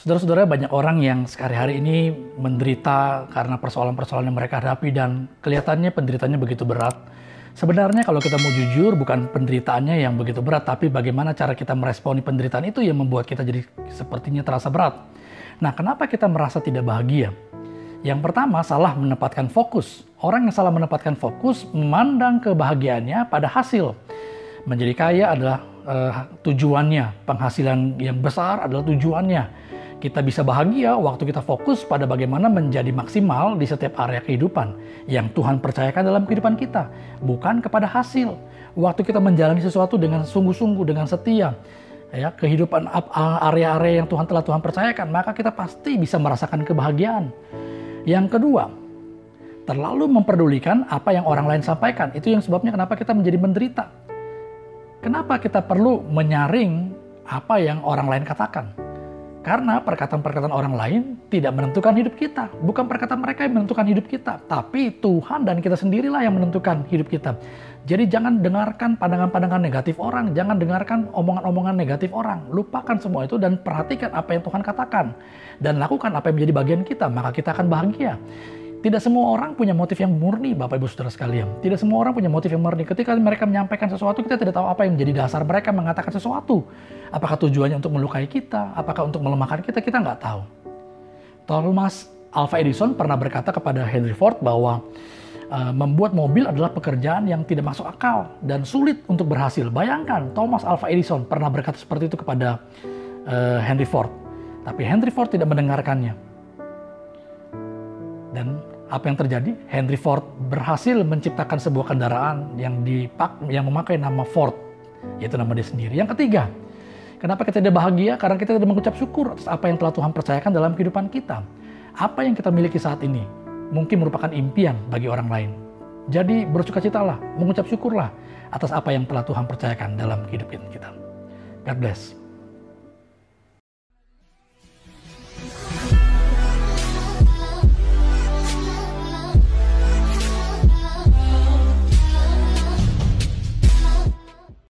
Saudara-saudara, banyak orang yang sehari-hari ini menderita karena persoalan-persoalan yang mereka hadapi dan kelihatannya penderitaannya begitu berat. Sebenarnya kalau kita mau jujur, bukan penderitaannya yang begitu berat, tapi bagaimana cara kita meresponi penderitaan itu yang membuat kita jadi sepertinya terasa berat. Nah, kenapa kita merasa tidak bahagia? Yang pertama, salah menempatkan fokus. Orang yang salah menempatkan fokus memandang kebahagiaannya pada hasil. Menjadi kaya adalah tujuannya, penghasilan yang besar adalah tujuannya. Kita bisa bahagia waktu kita fokus pada bagaimana menjadi maksimal di setiap area kehidupan yang Tuhan percayakan dalam kehidupan kita, bukan kepada hasil. Waktu kita menjalani sesuatu dengan sungguh-sungguh, dengan setia, ya, kehidupan area-area yang Tuhan percayakan, maka kita pasti bisa merasakan kebahagiaan. Yang kedua, terlalu memperdulikan apa yang orang lain sampaikan. Itu yang sebabnya kenapa kita menjadi menderita. Kenapa kita perlu menyaring apa yang orang lain katakan? Karena perkataan-perkataan orang lain tidak menentukan hidup kita. Bukan perkataan mereka yang menentukan hidup kita. Tapi Tuhan dan kita sendirilah yang menentukan hidup kita. Jadi jangan dengarkan pandangan-pandangan negatif orang. Jangan dengarkan omongan-omongan negatif orang. Lupakan semua itu dan perhatikan apa yang Tuhan katakan. Dan lakukan apa yang menjadi bagian kita. Maka kita akan bahagia. Tidak semua orang punya motif yang murni, Bapak Ibu Saudara sekalian. Tidak semua orang punya motif yang murni. Ketika mereka menyampaikan sesuatu, kita tidak tahu apa yang menjadi dasar mereka mengatakan sesuatu. Apakah tujuannya untuk melukai kita? Apakah untuk melemahkan kita? Kita nggak tahu. Thomas Alva Edison pernah berkata kepada Henry Ford bahwa membuat mobil adalah pekerjaan yang tidak masuk akal dan sulit untuk berhasil. Bayangkan, Thomas Alva Edison pernah berkata seperti itu kepada Henry Ford. Tapi Henry Ford tidak mendengarkannya. Dan apa yang terjadi? Henry Ford berhasil menciptakan sebuah kendaraan yang memakai nama Ford, yaitu nama dia sendiri. Yang ketiga, kenapa kita tidak bahagia? Karena kita tidak mengucap syukur atas apa yang telah Tuhan percayakan dalam kehidupan kita. Apa yang kita miliki saat ini mungkin merupakan impian bagi orang lain. Jadi bersukacitalah, mengucap syukurlah atas apa yang telah Tuhan percayakan dalam kehidupan kita. God bless.